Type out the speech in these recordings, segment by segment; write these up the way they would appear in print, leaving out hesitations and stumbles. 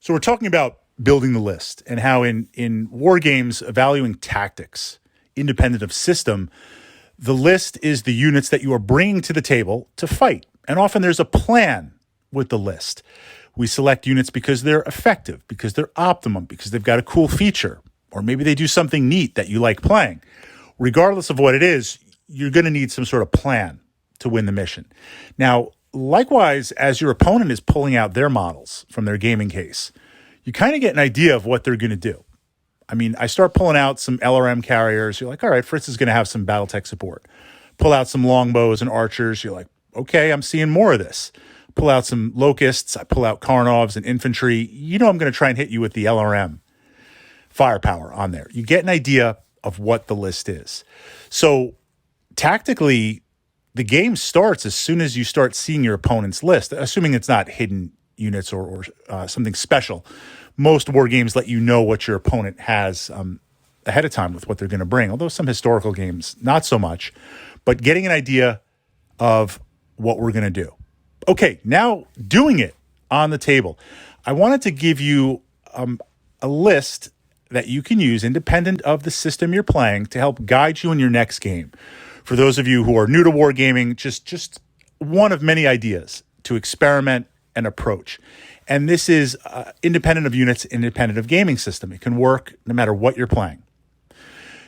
So we're talking about building the list and how in war games, evaluating tactics, independent of system, the list is the units that you are bringing to the table to fight. And often there's a plan with the list. We select units because they're effective, because they're optimum, because they've got a cool feature, or maybe they do something neat that you like playing. Regardless of what it is, you're going to need some sort of plan to win the mission. Now, likewise, as your opponent is pulling out their models from their gaming case, you kind of get an idea of what they're going to do. I mean, I start pulling out some LRM carriers. You're like, all right, Fritz is going to have some Battletech support. Pull out some longbows and archers. You're like, okay, I'm seeing more of this. Pull out some locusts. I pull out Karnovs and infantry. You know I'm going to try and hit you with the LRM firepower on there. You get an idea of what the list is. So tactically, the game starts as soon as you start seeing your opponent's list, assuming it's not hidden units or something special. Most war games let you know what your opponent has ahead of time with what they're going to bring, although some historical games, not so much. But getting an idea of what we're going to do. Okay, now doing it on the table. I wanted to give you a list that you can use independent of the system you're playing to help guide you in your next game. For those of you who are new to wargaming, just one of many ideas to experiment and approach. And this is independent of units, independent of gaming system. It can work no matter what you're playing.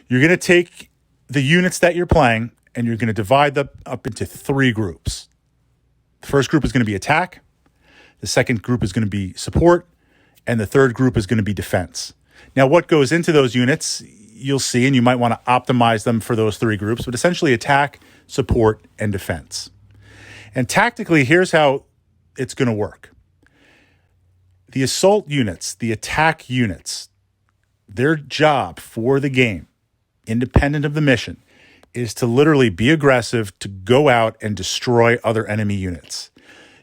You're going to take the units that you're playing and you're going to divide them up into 3 groups. The first group is going to be attack. The second group is going to be support. And the third group is going to be defense. Now, what goes into those units, you'll see, and you might want to optimize them for those 3 groups, but essentially attack, support, and defense. And tactically, here's how it's going to work. The assault units, the attack units, their job for the game, independent of the mission, is to literally be aggressive, to go out and destroy other enemy units.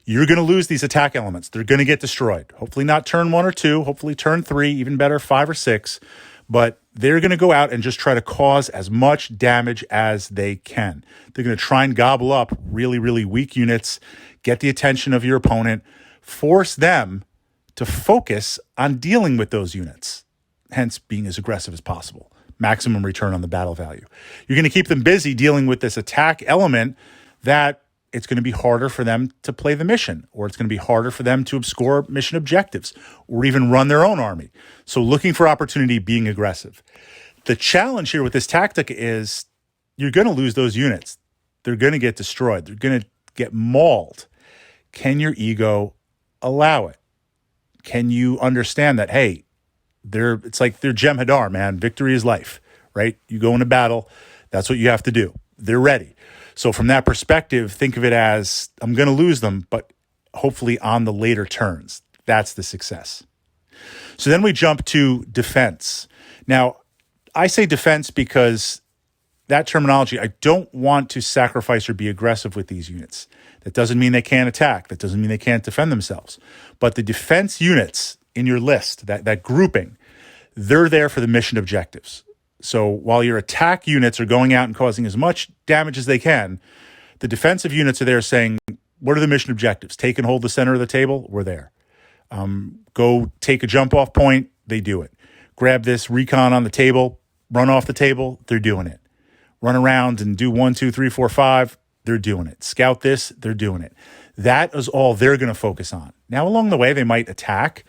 You're going to lose these attack elements. They're going to get destroyed. Hopefully not turn 1 or 2, hopefully turn 3, even better 5 or 6. But they're going to go out and just try to cause as much damage as they can. They're going to try and gobble up really, really weak units, get the attention of your opponent, force them to focus on dealing with those units, hence being as aggressive as possible. Maximum return on the battle value. You're going to keep them busy dealing with this attack element that it's going to be harder for them to play the mission, or it's going to be harder for them to score mission objectives, or even run their own army. So looking for opportunity, being aggressive. The challenge here with this tactic is you're going to lose those units. They're going to get destroyed. They're going to get mauled. Can your ego allow it? Can you understand that, hey, it's like they're Jem'Hadar, man. Victory is life, right? You go into battle. That's what you have to do. They're ready. So from that perspective, think of it as I'm going to lose them, but hopefully on the later turns. That's the success. So then we jump to defense. Now, I say defense because that terminology, I don't want to sacrifice or be aggressive with these units. That doesn't mean they can't attack. That doesn't mean they can't defend themselves. But the defense units in your list, that grouping, they're there for the mission objectives. So while your attack units are going out and causing as much damage as they can, the defensive units are there saying, what are the mission objectives? Take and hold the center of the table? We're there. Go take a jump off point? They do it. Grab this recon on the table, run off the table? They're doing it. Run around and do 1, 2, 3, 4, 5? They're doing it. Scout this? They're doing it. That is all they're going to focus on. Now, along the way, they might attack.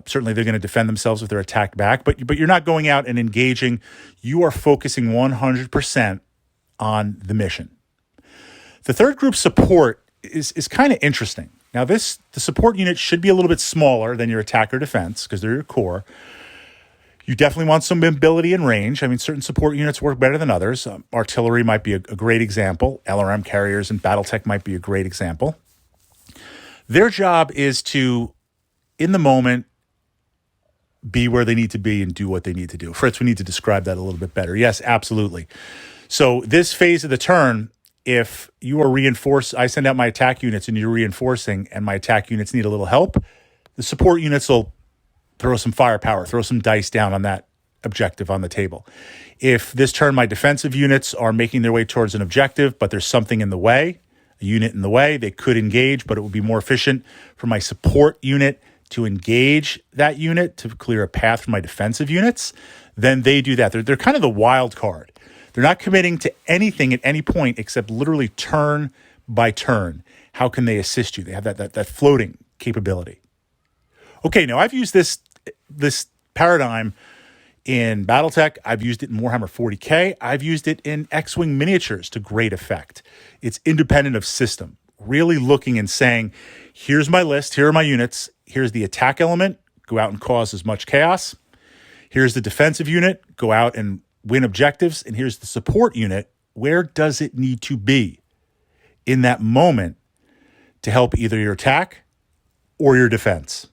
Certainly, they're going to defend themselves if they're attacked back, but you're not going out and engaging. You are focusing 100% on the mission. The third group, support, is kind of interesting. Now, the support unit should be a little bit smaller than your attack or defense because they're your core. You definitely want some mobility and range. I mean, certain support units work better than others. Artillery might be a great example. LRM carriers and Battletech might be a great example. Their job is to, in the moment, be where they need to be and do what they need to do. Fritz, we need to describe that a little bit better. Yes, absolutely. So this phase of the turn, if you are I send out my attack units and you're reinforcing and my attack units need a little help, the support units will throw some firepower, throw some dice down on that objective on the table. If this turn my defensive units are making their way towards an objective, but there's something in the way, a unit in the way, they could engage, but it would be more efficient for my support unit to engage that unit to clear a path for my defensive units, then they do that. They're kind of the wild card. They're not committing to anything at any point except literally turn by turn. How can they assist you? They have that floating capability. Okay, now I've used this paradigm in Battletech. I've used it in Warhammer 40K. I've used it in X-Wing miniatures to great effect. It's independent of system. Really looking and saying, here's my list, here are my units, here's the attack element, go out and cause as much chaos. Here's the defensive unit, go out and win objectives. And here's the support unit, where does it need to be in that moment to help either your attack or your defense?